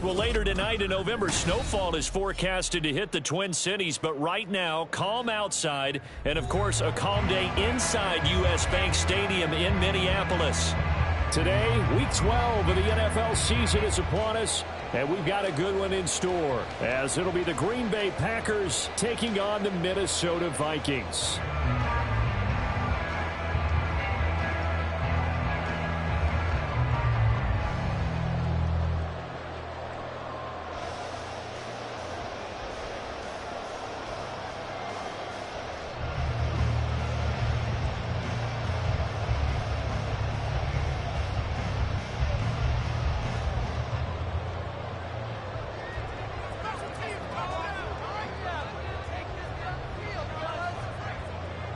Well, later tonight in November, snowfall is forecasted to hit the Twin Cities, but right now, calm outside, and of course, a calm day inside U.S. Bank Stadium in Minneapolis. Today, Week 12 of the NFL season is upon us, and we've got a good one in store, as it'll be the Green Bay Packers taking on the Minnesota Vikings.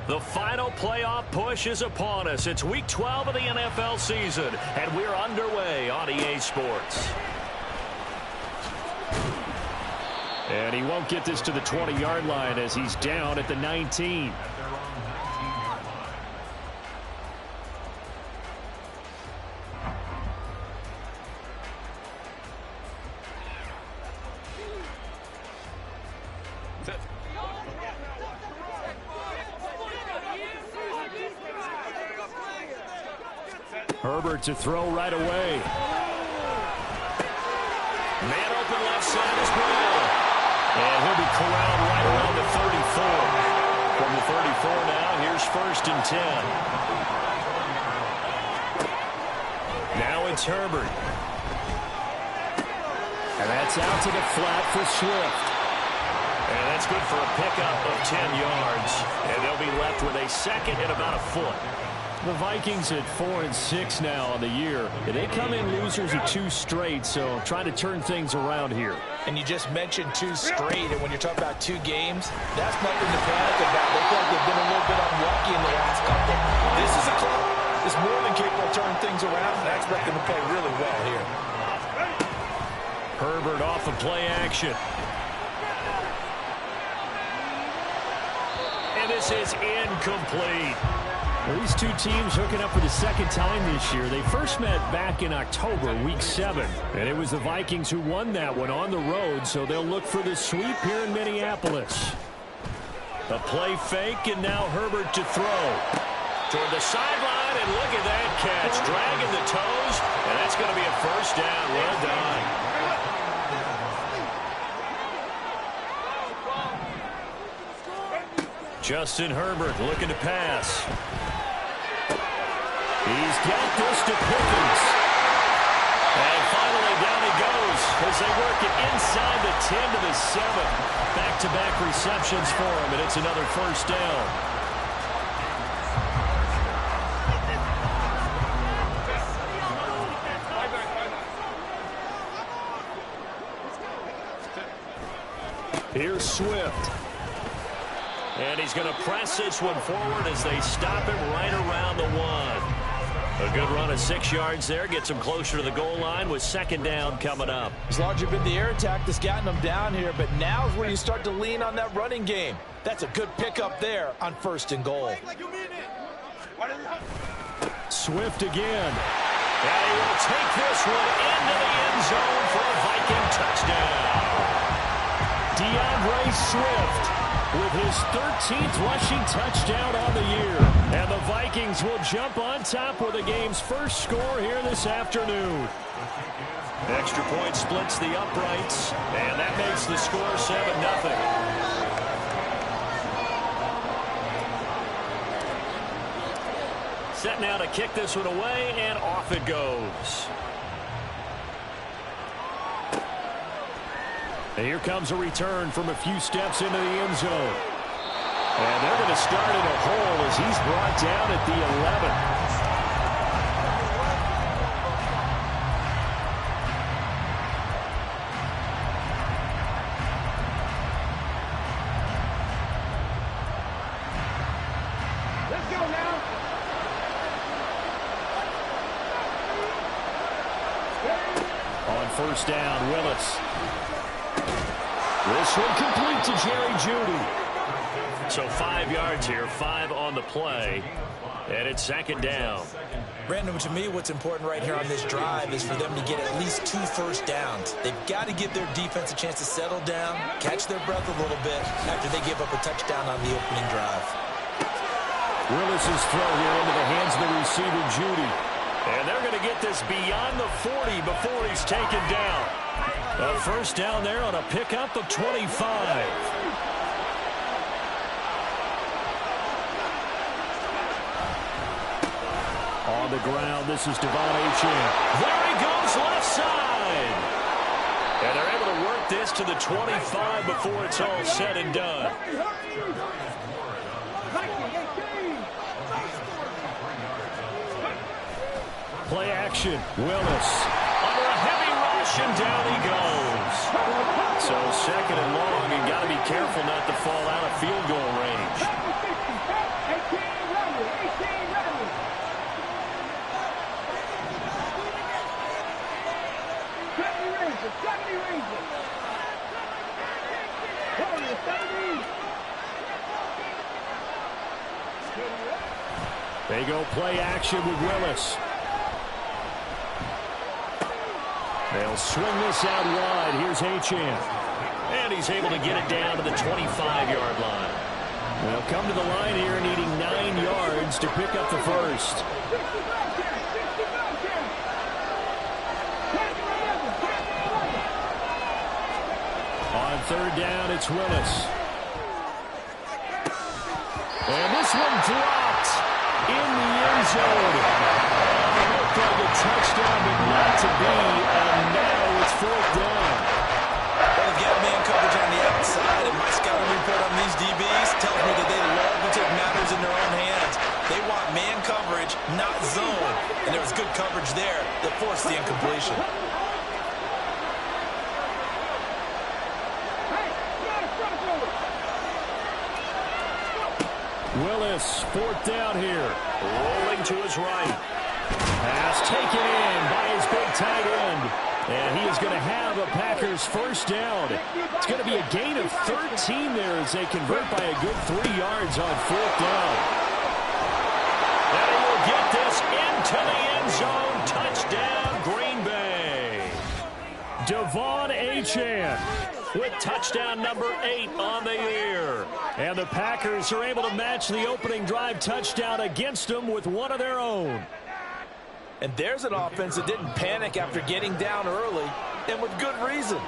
The final playoff push is upon us. It's Week 12 of the NFL season, and we're underway on EA Sports. And he won't get this to the 20-yard line as he's down at the 19. Herbert to throw right away. Man open left side is Brown. And he'll be corralled right around the 34. From the 34 now, here's 1st and 10. Now it's Herbert. And that's out to the flat for Swift. And that's good for a pickup of 10 yards. And they'll be left with a second and about a foot. The Vikings at 4-6 now on the year. They come in losers of 2 straight, so trying to turn things around here. And you just mentioned 2 straight, and when you're talking about 2 games, that's nothing to panic about. They feel like they've been a little bit unlucky in the last couple. This is a club that's more than capable of turning things around, and I expect them to play really well here. Herbert off of play action. And this is incomplete. Well, these 2 teams hooking up for the second time this year. They first met back in October, Week 7. And it was the Vikings who won that one on the road, so they'll look for the sweep here in Minneapolis. A play fake, and now Herbert to throw. Toward the sideline, and look at that catch. Dragging the toes, and that's going to be a first down. Well done. Justin Herbert looking to pass. He's got this to Pickens. And finally down he goes as they work it inside the 10 to the 7. Back-to-back receptions for him, and it's another first down. Here's Swift. And he's going to press this one forward as they stop him right around the 1. A good run of 6 yards there. Gets him closer to the goal line with 2nd down coming up. It's largely been the air attack that's gotten them down here, but now is where you start to lean on that running game. That's a good pickup there on 1st and goal. Swift again. And he will take this one into the end zone for a Viking touchdown. DeAndre Swift with his 13th rushing touchdown on the year. And the Vikings will jump on top with the game's first score here this afternoon. Extra point splits the uprights, and that makes the score 7-0. Set now to kick this one away, and off it goes. And here comes a return from a few steps into the end zone. And they're going to start in a hole as he's brought down at the 11. Let's go now. On 1st down, Willis. This one complete to Jerry Jeudy. So 5 yards here, 5 on the play. And it's 2nd down. Brandon, to me, what's important right here on this drive is for them to get at least 2 first downs. They've got to give their defense a chance to settle down, catch their breath a little bit after they give up a touchdown on the opening drive. Willis's throw here into the hands of the receiver, Judy. And they're going to get this beyond the 40 before he's taken down. A first down there on a pickup of 25. On the ground, this is Devon Achane. There he goes, left side. And they're able to work this to the 25 before it's all said and done. Play action. Willis under a heavy rush, and down he goes. So second and long, you got to be careful not to fall out of field goal range. They go play action with Willis. They'll swing this out wide. Here's Achane. And he's able to get it down to the 25-yard line. They'll come to the line here needing 9 yards to pick up the first. On third down, it's Willis. And this one dropped in the end zone. It looked like a touchdown, but not to be. And now it's fourth down. Well, again, man coverage on the outside, and my scouting report on these DBs tells me that they love to take matters in their own hands. They want man coverage, not zone. And there was good coverage there that forced the incompletion. Willis, fourth down here. Rolling to his right. Pass taken in by his big tight end. And he is going to have a Packers first down. It's going to be a gain of 13 there as they convert by a good 3 yards on fourth down. And he will get this into the end zone. Touchdown, Green Bay. Devon Achane with touchdown number 8 on the year. And the Packers are able to match the opening drive touchdown against them with one of their own. And there's an offense that didn't panic after getting down early, and with good reason.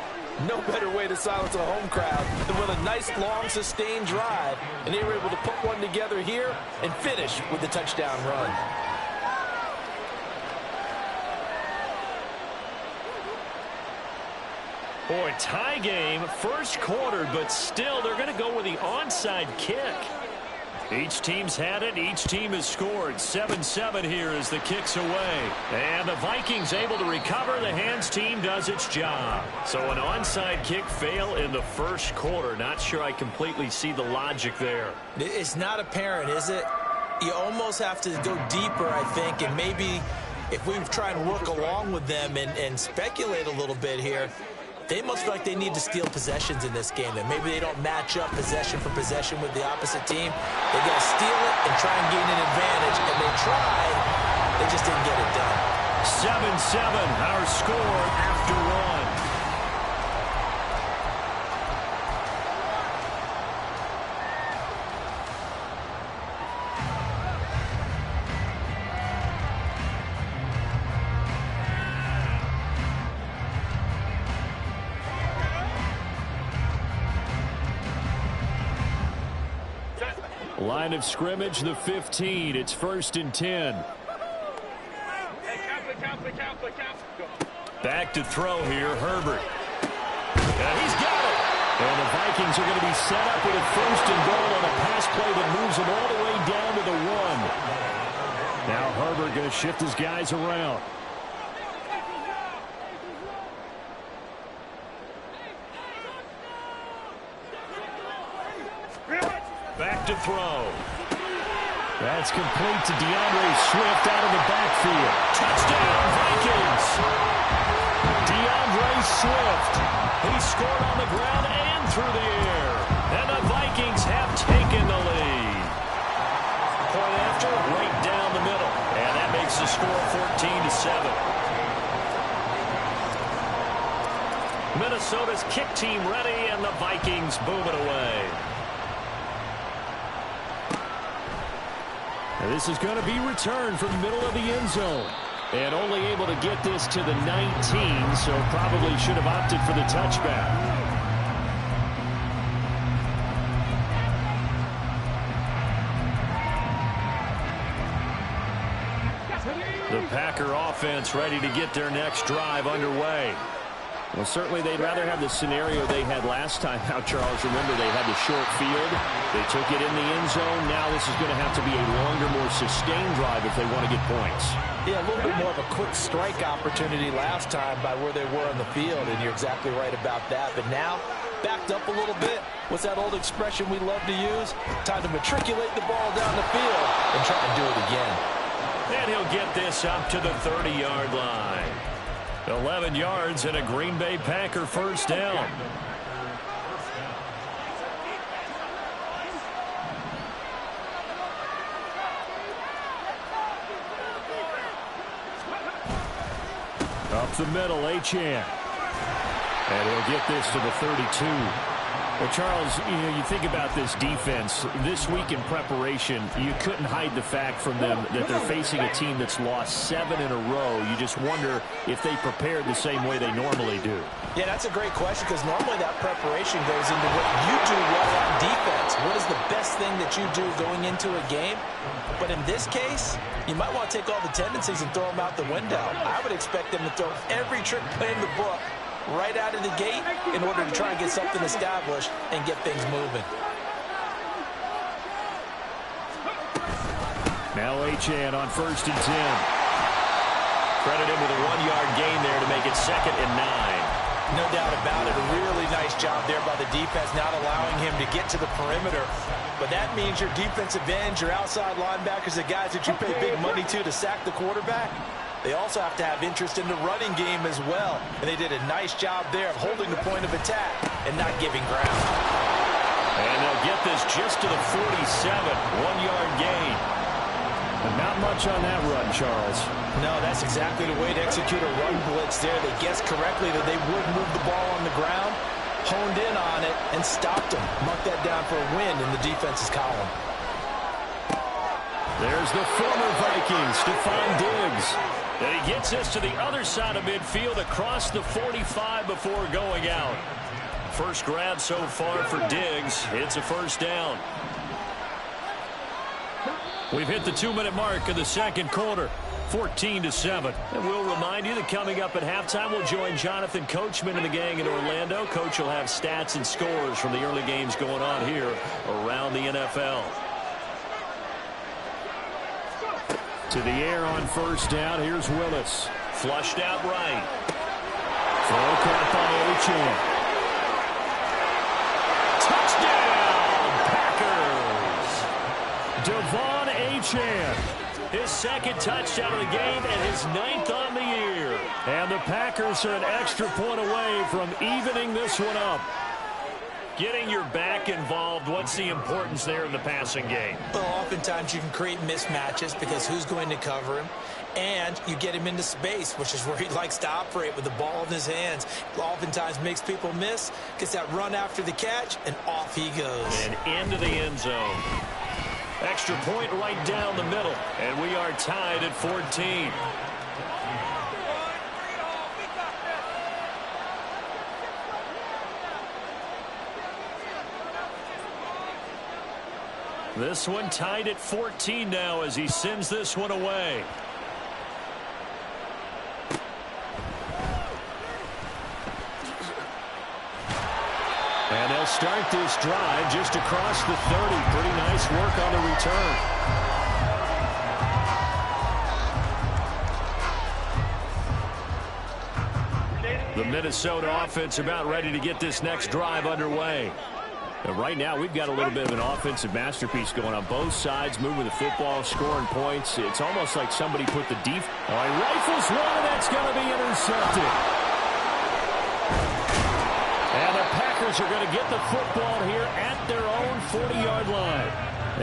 No better way to silence a home crowd than with a nice, long, sustained drive. And they were able to put one together here and finish with the touchdown run. Boy, tie game, first quarter, but still they're going to go with the onside kick. Each team's had it. Each team has scored. 7-7 here as the kick's away. And the Vikings able to recover. The hands team does its job. So an onside kick fail in the first quarter. Not sure I completely see the logic there. It's not apparent, is it? You almost have to go deeper, I think, and maybe if we try and work along with them and speculate a little bit here, they must feel like they need to steal possessions in this game. And maybe they don't match up possession for possession with the opposite team. They got to steal it and try and gain an advantage. And they tried. They just didn't get it done. 7-7, our score after one. Line of scrimmage, the 15. It's 1st and 10. Back to throw here, Herbert. And he's got it. And the Vikings are going to be set up with a 1st and goal on a pass play that moves them all the way down to the 1. Now Herbert going to shift his guys around. Back to throw. That's complete to DeAndre Swift out of the backfield. Touchdown, Vikings. DeAndre Swift. He scored on the ground and through the air. And the Vikings have taken the lead. Point after, right down the middle. And that makes the score Minnesota's kick team ready, and the Vikings boom it away. And this is going to be returned from the middle of the end zone. And only able to get this to the 19, so probably should have opted for the touchback. The Packer offense ready to get their next drive underway. Well, certainly they'd rather have the scenario they had last time out, Charles. Remember, they had the short field. They took it in the end zone. Now this is going to have to be a longer, more sustained drive if they want to get points. Yeah, a little bit more of a quick strike opportunity last time by where they were on the field, and you're exactly right about that. But now, backed up a little bit. What's that old expression we love to use? Time to matriculate the ball down the field and try to do it again. And he'll get this up to the 30-yard line. 11 yards and a Green Bay Packer first down. Up the middle, Achane. And he'll get this to the 32. Well, Charles, you think about this defense. This week in preparation, you couldn't hide the fact from them that they're facing a team that's lost 7 in a row. You just wonder if they prepared the same way they normally do. Yeah, that's a great question, because normally that preparation goes into what you do well on defense. What is the best thing that you do going into a game? But in this case, you might want to take all the tendencies and throw them out the window. I would expect them to throw every trick play in the book right out of the gate in order to try and get something established and get things moving. Now Achane on 1st and 10. Credit him with a 1-yard gain there to make it 2nd and 9. No doubt about it. A really nice job there by the defense, not allowing him to get to the perimeter. But that means your defensive ends, your outside linebackers, the guys that you pay big money to sack the quarterback, they also have to have interest in the running game as well. And they did a nice job there of holding the point of attack and not giving ground. And they'll get this just to the 47. 1-yard gain. And not much on that run, Charles. No, that's exactly the way to execute a run blitz there. They guessed correctly that they would move the ball on the ground, honed in on it, and stopped them. Mark that down for a win in the defense's column. There's the former Vikings, Stephon Diggs. And he gets us to the other side of midfield across the 45 before going out. First grab so far for Diggs. It's a first down. We've hit the 2-minute mark of the second quarter. 14-7. And we'll remind you that coming up at halftime, we'll join Jonathan Coachman and the gang in Orlando. Coach will have stats and scores from the early games going on here around the NFL. To the air on first down. Here's Willis. Flushed out right. Throw caught by Achane. Touchdown, Packers. Devon Achane. His 2nd touchdown of the game and his 9th on the year. And the Packers are an extra point away from evening this one up. Getting your back involved, what's the importance there in the passing game? Well, oftentimes you can create mismatches because who's going to cover him? And you get him into space, which is where he likes to operate with the ball in his hands. Oftentimes makes people miss, gets that run after the catch, and off he goes. And into the end zone. Extra point right down the middle. And we are tied at 14. This one tied at 14 now as he sends this one away. And they'll start this drive just across the 30. Pretty nice work on the return. The Minnesota offense about ready to get this next drive underway. And right now, we've got a little bit of an offensive masterpiece going on both sides, moving the football, scoring points. It's almost like somebody put the defense. Oh, he rifles one, and that's going to be intercepted. And the Packers are going to get the football here at their own 40-yard line.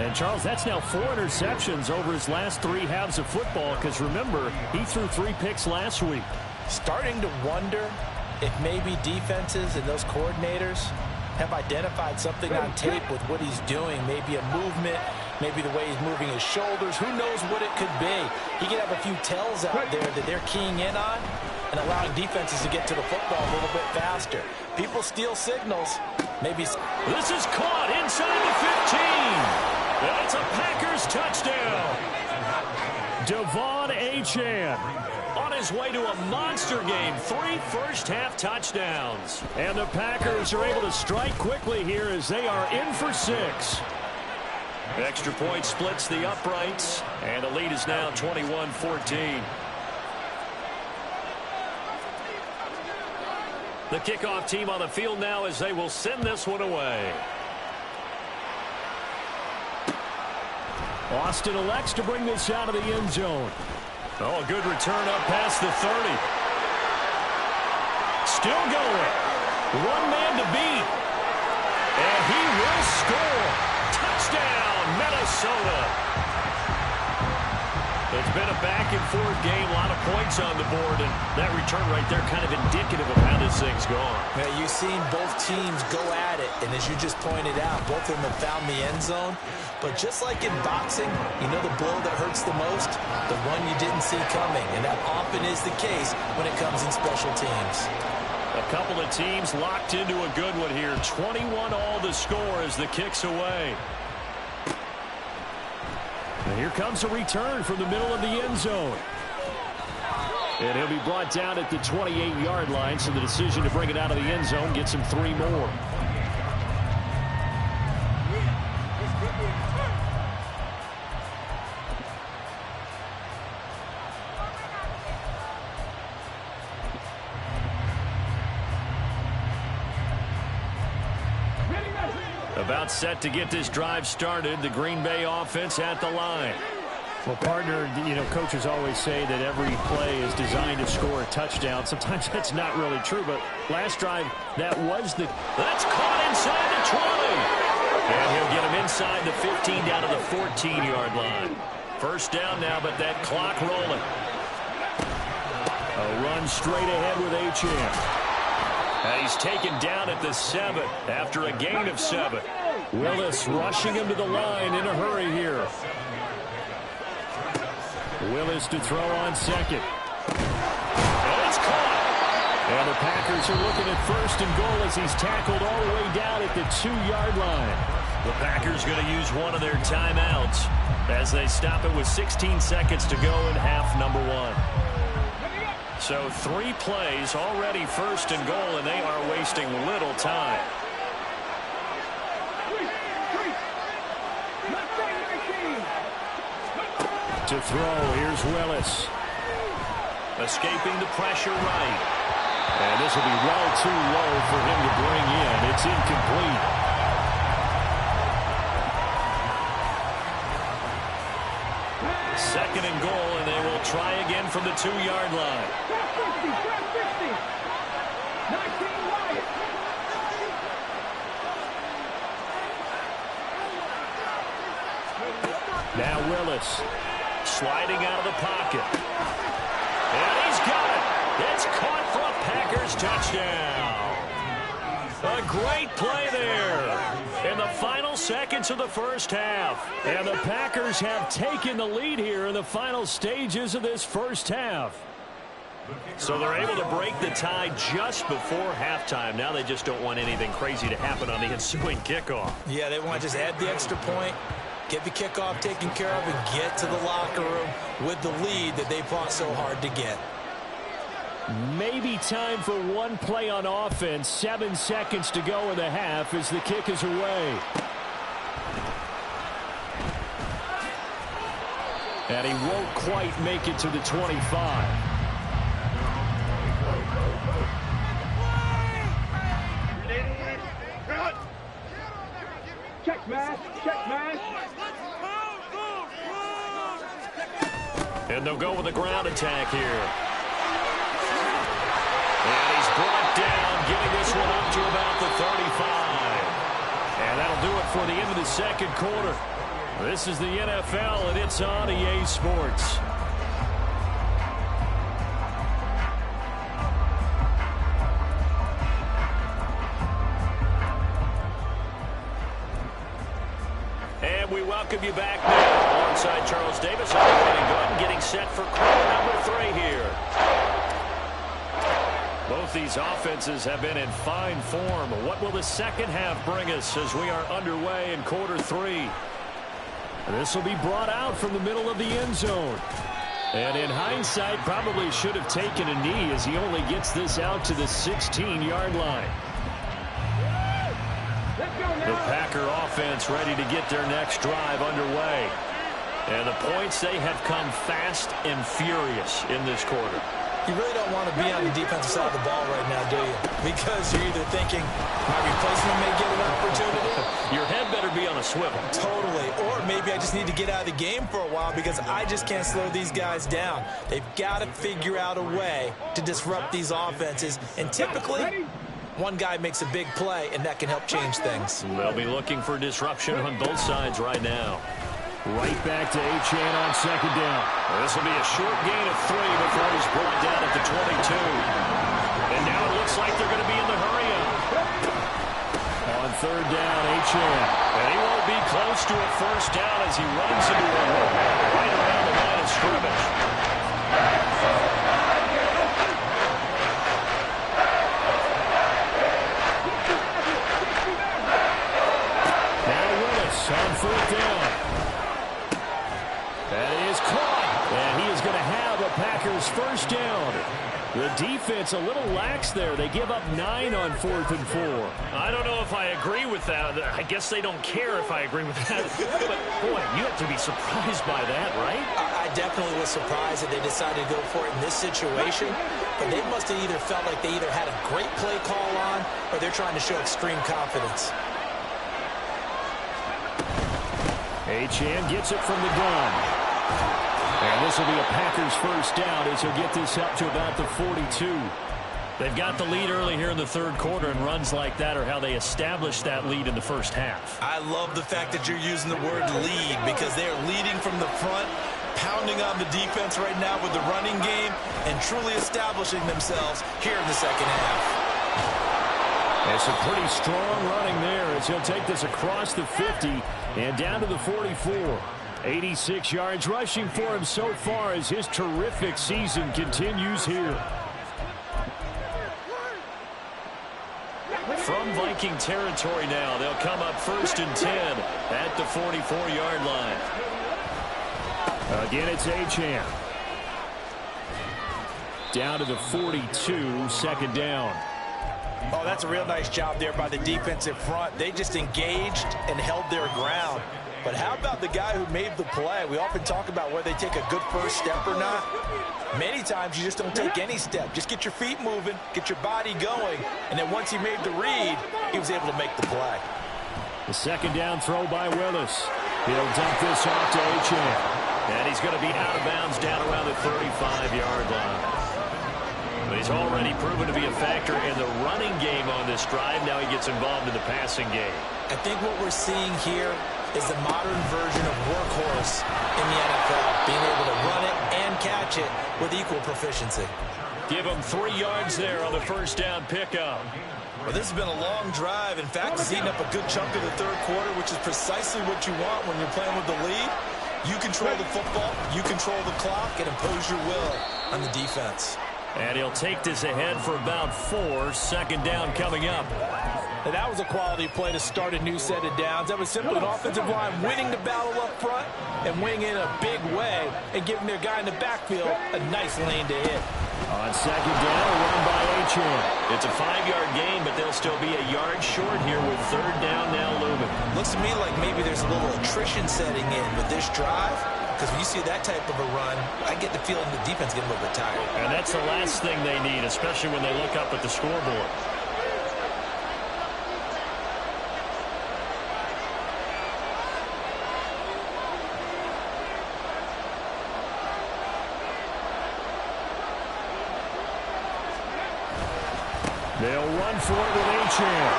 And, Charles, that's now 4 interceptions over his last 3 halves of football, because, remember, he threw 3 picks last week. Starting to wonder if maybe defenses and those coordinators have identified something on tape with what he's doing, maybe a movement, maybe the way he's moving his shoulders, who knows what it could be. He could have a few tells out there that they're keying in on and allowing defenses to get to the football a little bit faster. People steal signals. Maybe. This is caught inside the 15. And it's a Packers touchdown. Devon Achane on his way to a monster game. 3 first-half touchdowns. And the Packers are able to strike quickly here as they are in for 6. Extra point splits the uprights, and the lead is now 21-14. The kickoff team on the field now as they will send this one away. Austin elects to bring this out of the end zone. Oh, a good return up past the 30. Still going. One man to beat. And he will score. Touchdown, Minnesota. It's been a back-and-forth game, a lot of points on the board, and that return right there kind of indicative of how this thing's gone. Yeah, you've seen both teams go at it, and as you just pointed out, both of them have found the end zone. But just like in boxing, you know the blow that hurts the most? The one you didn't see coming, and that often is the case when it comes in special teams. A couple of teams locked into a good one here. 21 all the score as the kick's away. And here comes a return from the middle of the end zone. And he'll be brought down at the 28-yard line, so the decision to bring it out of the end zone gets him 3 more. About set to get this drive started. The Green Bay offense at the line. Well, partner, you know, coaches always say that every play is designed to score a touchdown. Sometimes that's not really true, but last drive, that was the... That's caught inside the 20. And he'll get him inside the 15 down to the 14-yard line. First down now, but that clock rolling. A run straight ahead with Achane. And he's taken down at the 7 after a gain of 7. Willis rushing him to the line in a hurry here. Willis to throw on second. And it's caught. And the Packers are looking at first and goal as he's tackled all the way down at the 2-yard line. The Packers going to use one of their timeouts as they stop it with 16 seconds to go in half number 1. So 3 plays already first and goal, and they are wasting little time. To throw, here's Willis. Escaping the pressure right. And this will be well too low for him to bring in. It's incomplete. Second and goal, and they will try again from the 2-yard line. Now Willis sliding out of the pocket. And he's got it. It's caught for a Packers touchdown. A great play there in the final seconds of the first half. And the Packers have taken the lead here in the final stages of this first half. So they're able to break the tie just before halftime. Now they just don't want anything crazy to happen on the ensuing kickoff. Yeah, they want to just add the extra point, get the kickoff taken care of, and get to the locker room with the lead that they fought so hard to get. Maybe time for one play on offense. 7 seconds to go in the half as the kick is away. And he won't quite make it to the 25. Check man, check man. And they'll go with the ground attack here. And he's brought down, getting this one up to about the 35. And that'll do it for the end of the second quarter. This is the NFL, and it's on EA Sports. And we welcome you back now alongside Charles Davis. I'm Brandon Gordon getting set for quarter number 3 here. Both these offenses have been in fine form. What will the second half bring us as we are underway in quarter 3? This will be brought out from the middle of the end zone. And in hindsight, probably should have taken a knee as he only gets this out to the 16-yard line. The Packer offense ready to get their next drive underway. And the points, they have come fast and furious in this quarter. You really don't want to be on the defensive side of the ball right now, do you? Because you're either thinking, my replacement may get an opportunity. Your head better be on a swivel. Totally. Or maybe I just need to get out of the game for a while because I just can't slow these guys down. They've got to figure out a way to disrupt these offenses. And typically, one guy makes a big play, and that can help change things. They'll be looking for disruption on both sides right now. Right back to Achane on second down. This will be a short gain of 3 before he's brought down at the 22. And now it looks like they're going to be in the hurry-up. On third down, Achane. And he won't be close to a first down as he runs into a wall right around the line of scrimmage. Now Willis on fourth down. That is caught, and he is going to have a Packers first down. The defense a little lax there. They give up 9 on 4th and 4. I don't know if I agree with that. I guess they don't care if I agree with that. But, boy, you have to be surprised by that, right? I definitely was surprised that they decided to go for it in this situation. But they must have either felt like they either had a great play call on or they're trying to show extreme confidence. Achane gets it from the gun. And this will be a Packers first down as he'll get this up to about the 42. They've got the lead early here in the third quarter, and runs like that are how they establish that lead in the first half. I love the fact that you're using the word lead because they're leading from the front, pounding on the defense right now with the running game, and truly establishing themselves here in the second half. It's a pretty strong running there as he'll take this across the 50 and down to the 44. 86 yards rushing for him so far as his terrific season continues here. From Viking territory now, they'll come up 1st and 10 at the 44-yard line. Again, it's Achane. Down to the 42, second down. Oh, that's a real nice job there by the defensive front. They just engaged and held their ground. But how about the guy who made the play? We often talk about whether they take a good first step or not. Many times you just don't take any step. Just get your feet moving, get your body going, and then once he made the read, he was able to make the play. The second down throw by Willis. He'll dump this off to Achane. And he's going to be out of bounds down around the 35-yard line. But he's already proven to be a factor in the running game on this drive. Now he gets involved in the passing game. I think what we're seeing here is the modern version of workhorse in the NFL, being able to run it and catch it with equal proficiency. Give him 3 yards there on the first down pickup. Well, this has been a long drive. In fact, it's eaten up a good chunk of the third quarter, which is precisely what you want when you're playing with the lead. You control the football, you control the clock, and impose your will on the defense. And he'll take this ahead for about 4. Second down coming up. And that was a quality play to start a new set of downs. That was simply an offensive line winning the battle up front and winning in a big way and giving their guy in the backfield a nice lane to hit. On second down, a run by Achane. It's a 5-yard gain, but they'll still be a yard short here with third down now looming. Looks to me like maybe there's a little attrition setting in with this drive. Because when you see that type of a run, I get the feeling the defense is getting a little bit tired. And that's the last thing they need, especially when they look up at the scoreboard. They'll run for it with Achane.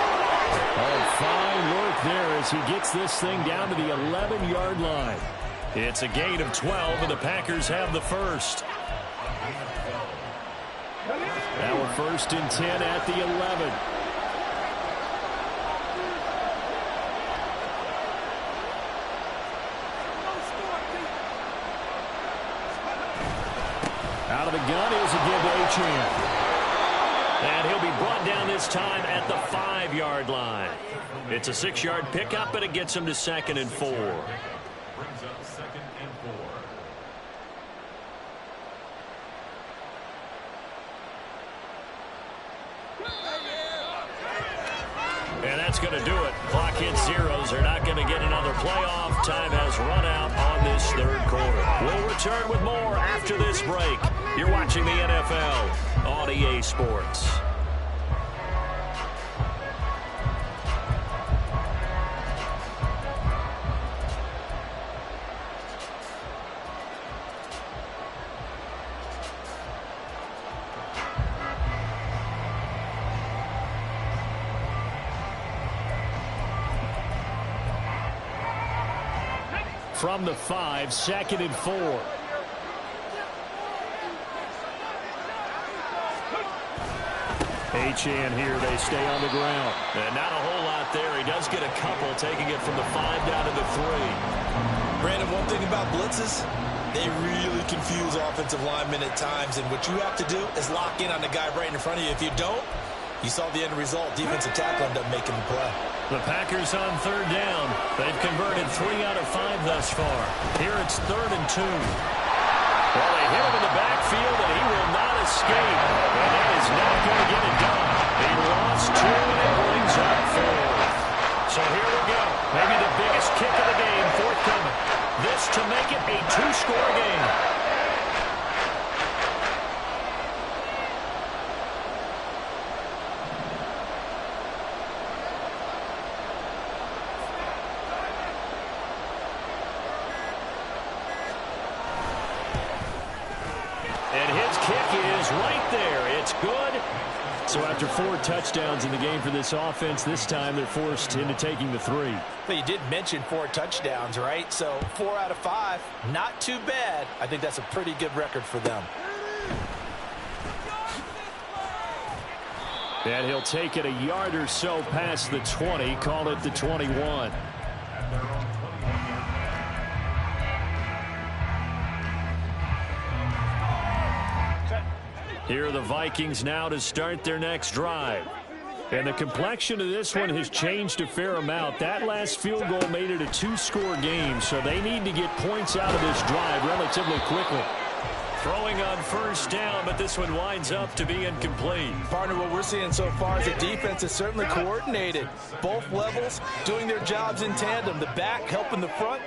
Oh, fine work there as he gets this thing down to the 11-yard line. It's a gain of 12, and the Packers have the first. Now we're 1st and 10 at the 11. Out of the gun is a give to Achane. And he'll be brought down this time at the 5-yard line. It's a 6-yard pickup, and it gets him to 2nd and 4. Brings up 2nd and 4. And that's going to do it. Clock hits zeros. They're not going to get another playoff. Time has run out on this 3rd quarter. We'll return with more after this break. You're watching the NFL on EA Sports. From the 5, 2nd and 4. Achane here, they stay on the ground. And not a whole lot there. He does get a couple, taking it from the 5 down to the 3. Brandon, one thing about blitzes, they really confuse offensive linemen at times. And what you have to do is lock in on the guy right in front of you. If you don't, you saw the end result. Defensive tackle ended up making the play. The Packers on 3rd down. They've converted 3 out of 5 thus far. Here it's 3rd and 2. Well, they hit him in the backfield, and he will not escape. And that is not going to get it done. He lost 2, and it brings up 4. So here we go. Maybe the biggest kick of the game forthcoming. This to make it a 2-score game. So after 4 touchdowns in the game for this offense, this time they're forced into taking the 3. But you did mention 4 touchdowns, right? So 4 out of 5, not too bad. I think that's a pretty good record for them. And he'll take it a yard or so past the 20, call it the 21. Here are the Vikings now to start their next drive. And the complexion of this one has changed a fair amount. That last field goal made it a 2-score game, so they need to get points out of this drive relatively quickly. Throwing on 1st down, but this one winds up to be incomplete. Partner, what we're seeing so far is the defense is certainly coordinated. Both levels doing their jobs in tandem. The back helping the front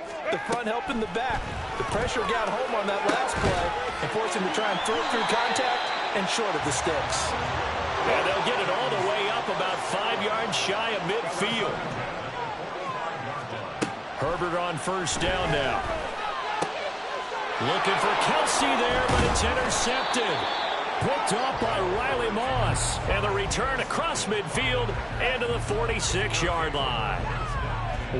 helping the back. The pressure got home on that last play and forced him to try and throw through contact and short of the sticks. And they'll get it all the way up about 5 yards shy of midfield. Herbert on 1st down now. Looking for Kelsey there, but it's intercepted. Picked up by Riley Moss. And the return across midfield and to the 46-yard line.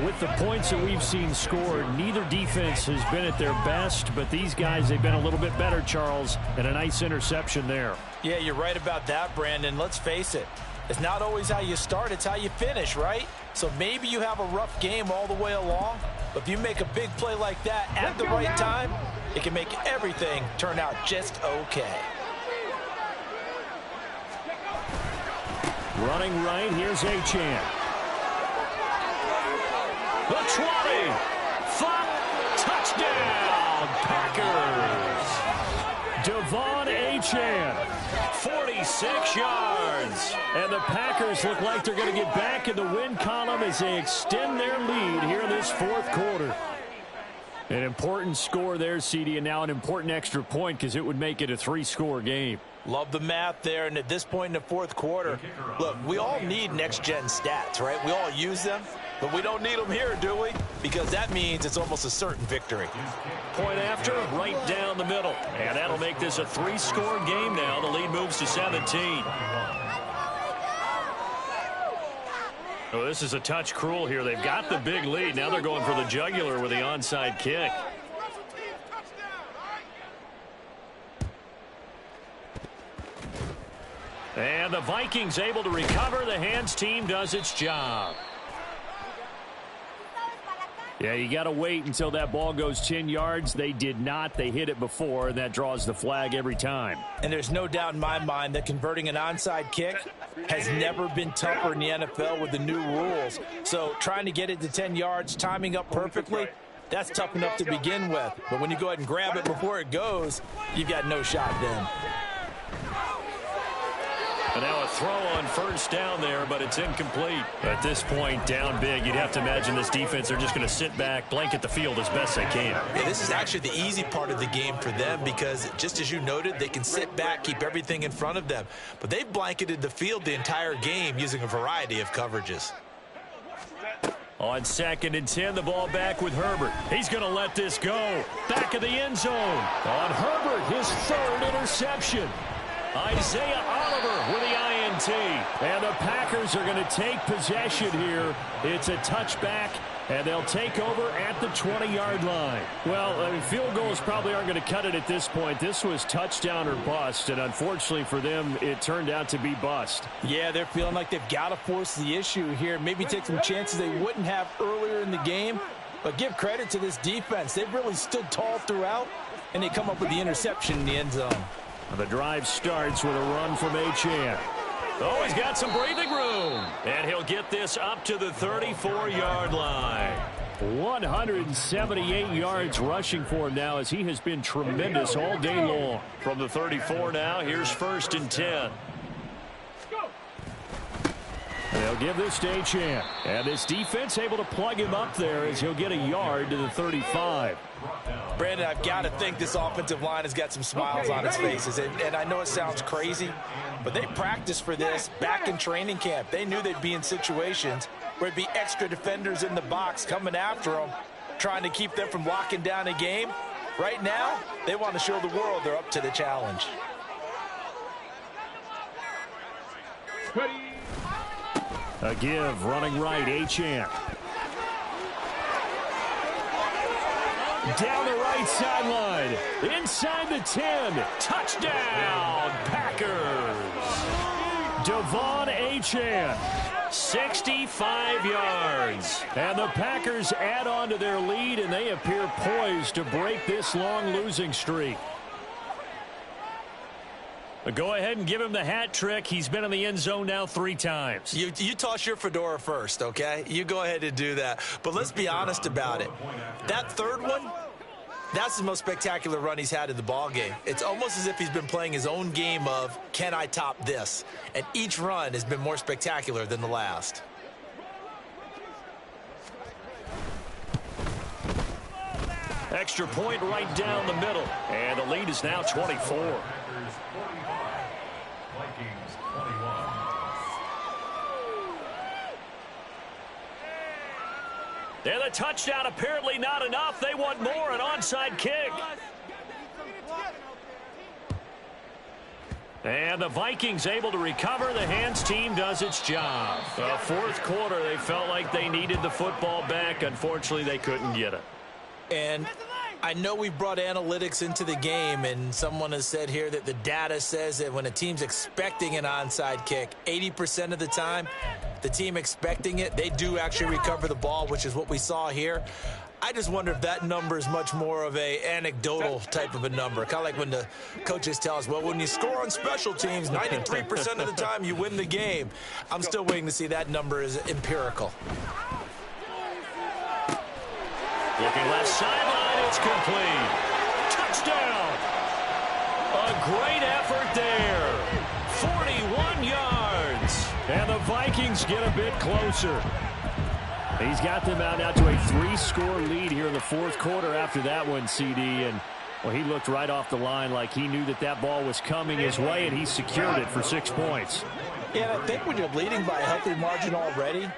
With the points that we've seen scored, neither defense has been at their best, but these guys, they've been a little bit better, Charles, and a nice interception there. Yeah, you're right about that, Brandon. Let's face it. It's not always how you start, it's how you finish, right? So maybe you have a rough game all the way along, but if you make a big play like that at the right time, it can make everything turn out just okay. Running right, here's Achane. The 20, 5, touchdown, Packers. Devon Achane, 46 yards. And the Packers look like they're going to get back in the win column as they extend their lead here in this 4th quarter. An important score there, CD, and now an important extra point because it would make it a 3-score game. Love the math there, and at this point in the 4th quarter, look, we all need next-gen stats, right? We all use them, but we don't need them here, do we? Because that means it's almost a certain victory. Point after, right down the middle. And that'll make this a 3-score game now. The lead moves to 17. Oh, this is a touch cruel here. They've got the big lead. Now they're going for the jugular with the onside kick. And the Vikings able to recover. The hands team does its job. Yeah, you got to wait until that ball goes 10 yards. They did not. They hit it before, and that draws the flag every time. And there's no doubt in my mind that converting an onside kick has never been tougher in the NFL with the new rules. So trying to get it to 10 yards, timing up perfectly, that's tough enough to begin with. But when you go ahead and grab it before it goes, you've got no shot then. And now a throw on first down there, but it's incomplete. At this point, down big, you'd have to imagine this defense, they're just going to sit back, blanket the field as best they can. Yeah, this is actually the easy part of the game for them because, just as you noted, they can sit back, keep everything in front of them. But they've blanketed the field the entire game using a variety of coverages. On 2nd and 10, the ball back with Herbert. He's going to let this go. Back of the end zone. On Herbert, his 3rd interception. Isaiah Oliver with the INT. And the Packers are going to take possession here. It's a touchback, and they'll take over at the 20-yard line. Well, I mean, field goals probably aren't going to cut it at this point. This was touchdown or bust, and unfortunately for them, it turned out to be bust. Yeah, they're feeling like they've got to force the issue here. Maybe take some chances they wouldn't have earlier in the game. But give credit to this defense. They've really stood tall throughout, and they come up with the interception in the end zone. The drive starts with a run from Trenchez. Oh, he's got some breathing room. And he'll get this up to the 34-yard line. 178 yards rushing for him now as he has been tremendous all day long. From the 34 now, here's 1st and 10. They'll give this to Trenchez. And this defense able to plug him up there as he'll get a yard to the 35. Brandon, I've got to think this offensive line has got some smiles on its faces. And I know it sounds crazy, but they practiced for this back in training camp. They knew they'd be in situations where it'd be extra defenders in the box coming after them, trying to keep them from locking down a game. Right now, they want to show the world they're up to the challenge. A give, running right, Trenchez. Down the right sideline, inside the 10, touchdown, Packers. Devon Trenchez, 65 yards. And the Packers add on to their lead, and they appear poised to break this long losing streak. Go ahead and give him the hat trick. He's been in the end zone now 3 times. You toss your fedora first, okay? You go ahead and do that. But let's be honest about it. That 3rd one, that's the most spectacular run he's had in the ball game. It's almost as if he's been playing his own game of, can I top this? And each run has been more spectacular than the last. Extra point right down the middle. And the lead is now 24. And the touchdown apparently not enough. They want more, an onside kick. And the Vikings able to recover. The hands team does its job. The 4th quarter, they felt like they needed the football back. Unfortunately, they couldn't get it. And I know we brought analytics into the game, and someone has said here that the data says that when a team's expecting an onside kick, 80% of the time, the team expecting it, they do actually recover the ball, which is what we saw here. I just wonder if that number is much more of a anecdotal type of a number. Kind of like when the coaches tell us, well, when you score on special teams, 93% of the time you win the game. I'm still waiting to see that number is empirical. Looking left sideline, it's complete. Touchdown! A great effort there. 41 yards. And the Vikings get a bit closer. He's got them out now to a 3-score lead here in the 4th quarter after that one, CD. And, well, he looked right off the line like he knew that that ball was coming his way, and he secured it for 6 points. Yeah, and I think when you're leading by a healthy margin already,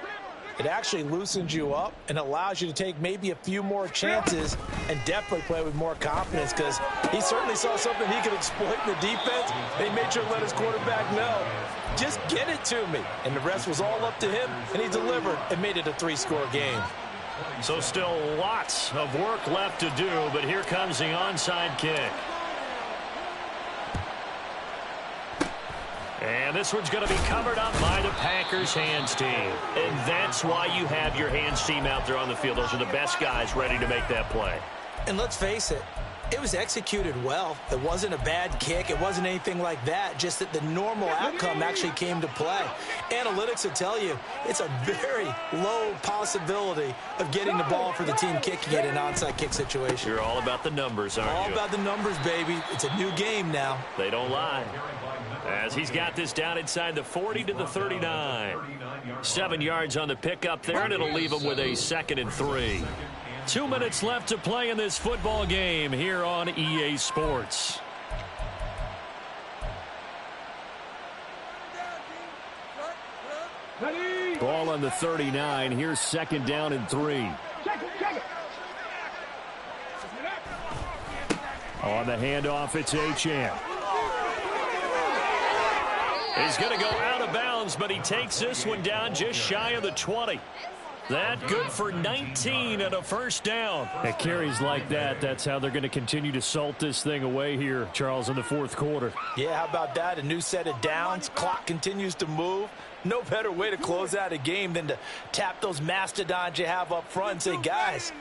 it actually loosens you up and allows you to take maybe a few more chances and definitely play with more confidence, because he certainly saw something he could exploit in the defense. They made sure to let his quarterback know, just get it to me. And the rest was all up to him, and he delivered and made it a 3-score game. So still lots of work left to do, but here comes the onside kick. And this one's going to be covered up by the Packers hands team. And that's why you have your hands team out there on the field. Those are the best guys ready to make that play. And let's face it, it was executed well. It wasn't a bad kick. It wasn't anything like that. Just that the normal outcome actually came to play. Analytics will tell you it's a very low possibility of getting the ball for the team kicking it in an onside kick situation. You're all about the numbers, aren't you? All about the numbers, baby. It's a new game now. They don't lie. As he's got this down inside the 40 to the 39. 7 yards on the pickup there, and it'll leave him with a 2nd and 3. 2 minutes left to play in this football game here on EA Sports. Ball on the 39. Here's 2nd down and 3. On the handoff, it's Achane. He's going to go out of bounds, but he takes this one down just shy of the 20. That good for 19 and a 1st down. At carries like that, that's how they're going to continue to salt this thing away here, Charles, in the 4th quarter. Yeah, how about that? A new set of downs. Clock continues to move. No better way to close out a game than to tap those mastodons you have up front and say, guys,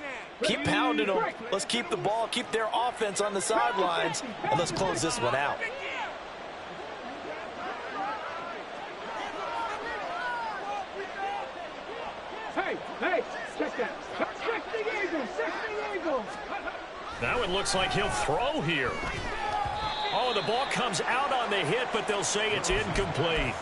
keep pounding them. Let's keep the ball, keep their offense on the sidelines, and let's close this one out. Hey, check that. Check the eagle. Check the eagle. Now it looks like he'll throw here. Oh, the ball comes out on the hit, but they'll say it's incomplete.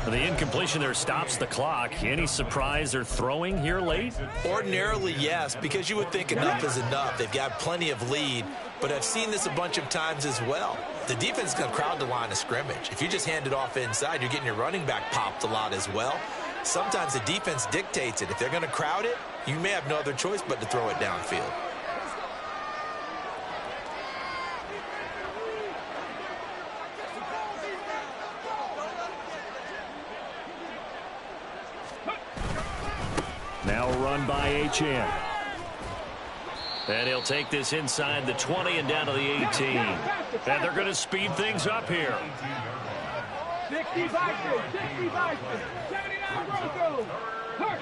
The incompletion there stops the clock. Any surprise they're throwing here late? Ordinarily, yes, because you would think enough is enough. They've got plenty of lead, but I've seen this a bunch of times as well. The defense is going to crowd the line of scrimmage. If you just hand it off inside, you're getting your running back popped a lot as well. Sometimes the defense dictates it. If they're going to crowd it, you may have no other choice but to throw it downfield. Now a run by Achane. And he'll take this inside the 20 and down to the 18. And they're going to speed things up here. 60 Vikings, 60 Vikings, 79 Broncos. Hurt.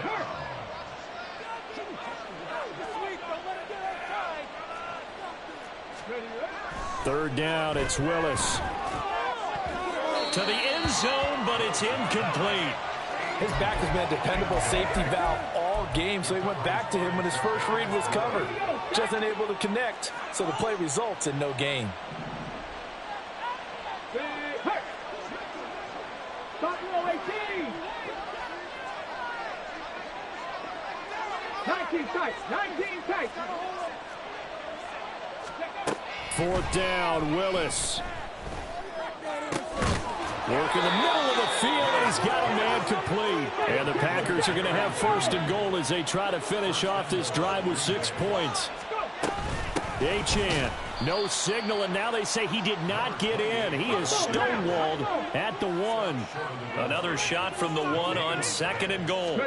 3rd down, it's Willis. To the end zone, but it's incomplete. His back has been a dependable safety valve all game, so he went back to him when his first read was covered. Just unable to connect, so the play results in no gain. Top row 18. 19 tight. 19 tight. 4th down, Willis. Work in the middle of the field, and he's got a man complete. And the Packers are going to have 1st and goal as they try to finish off this drive with 6 points. Achane, no signal, and now they say he did not get in. He is stonewalled at the 1. Another shot from the 1 on 2nd and goal.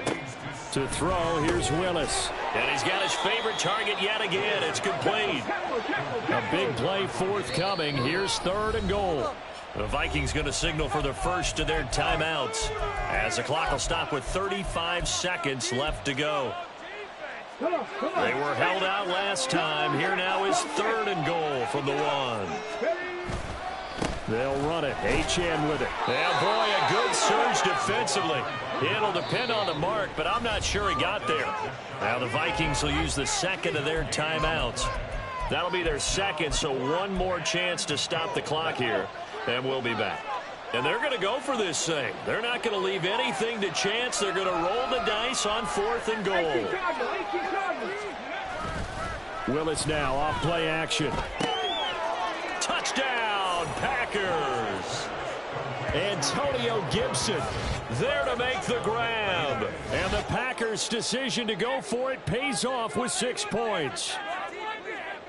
To throw, here's Willis. And he's got his favorite target yet again. It's complete. A big play forthcoming. Here's 3rd and goal. The Vikings going to signal for the first of their timeouts as the clock will stop with 35 seconds left to go. They were held out last time. Here now is 3rd and goal from the 1. They'll run it. Achane with it. Yeah, boy, a good surge defensively. It'll depend on the mark, but I'm not sure he got there. Now the Vikings will use the 2nd of their timeouts. That'll be their 2nd, so one more chance to stop the clock here. And we'll be back. And they're going to go for this thing. They're not going to leave anything to chance. They're going to roll the dice on 4th and goal. Willis now off play action. Touchdown, Packers. Antonio Gibson there to make the grab. And the Packers' decision to go for it pays off with 6 points.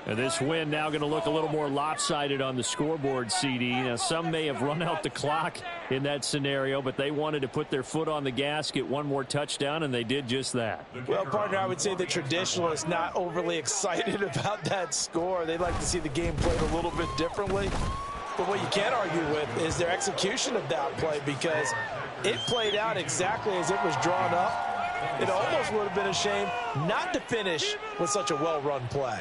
And this win now going to look a little more lopsided on the scoreboard, CD. Now, some may have run out the clock in that scenario, but they wanted to put their foot on the gas, get one more touchdown, and they did just that. Well, partner, I would say the traditionalists not overly excited about that score. They'd like to see the game played a little bit differently. But what you can't argue with is their execution of that play, because it played out exactly as it was drawn up. It almost would have been a shame not to finish with such a well-run play.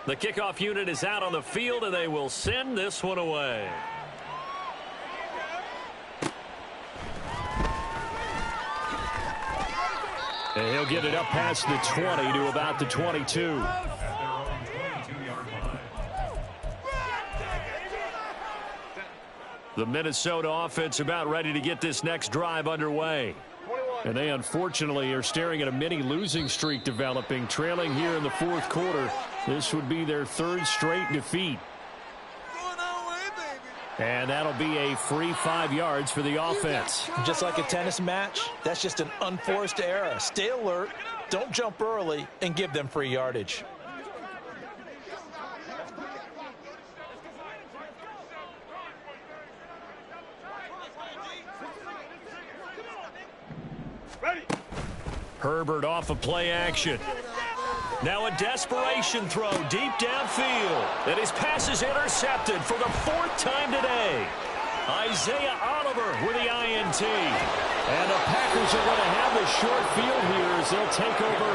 The kickoff unit is out on the field, and they will send this one away. And he'll get it up past the 20 to about the 22. The Minnesota offense about ready to get this next drive underway. And they unfortunately are staring at a mini losing streak developing, trailing here in the fourth quarter. This would be their third straight defeat. And that'll be a free 5 yards for the offense. Just like a tennis match, that's just an unforced error. Stay alert, don't jump early, and give them free yardage. Herbert off of play action. Now a desperation throw deep downfield. And his pass is intercepted for the 4th time today. Isaiah Oliver with the INT. And the Packers are going to have the short field here as they'll take over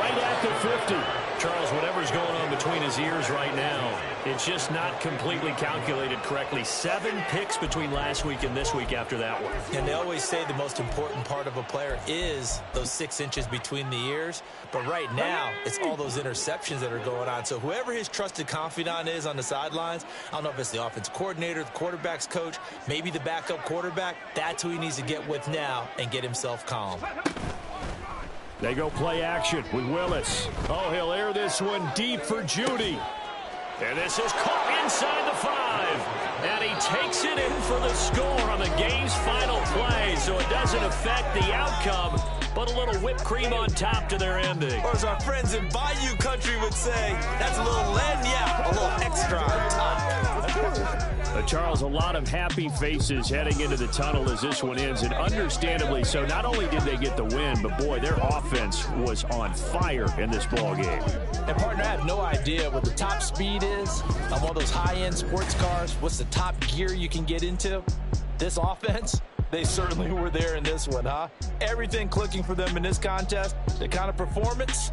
right at the 50. Charles, whatever's going on between his ears right now, it's just not completely calculated correctly. 7 picks between last week and this week after that one. And they always say the most important part of a player is those 6 inches between the ears. But right now, it's all those interceptions that are going on. So whoever his trusted confidant is on the sidelines, I don't know if it's the offense coordinator, the quarterback's coach, maybe the backup quarterback, that's who he needs to get with now and get himself calm. They go play action with Willis. Oh, he'll air this one deep for Judy. And this is caught inside the 5. And he takes it in for the score on the game's final play. So it doesn't affect the outcome, but a little whipped cream on top to their ending. Or as our friends in Bayou Country would say, that's a little lagniappe, a little extra on top. Charles, a lot of happy faces heading into the tunnel as this one ends, and understandably so. Not only did they get the win, but boy, their offense was on fire in this ball game. And partner, I have no idea what the top speed is on one of those high-end sports cars. What's the top gear you can get into? This offense, they certainly were there in this one, huh? Everything clicking for them in this contest, the kind of performance,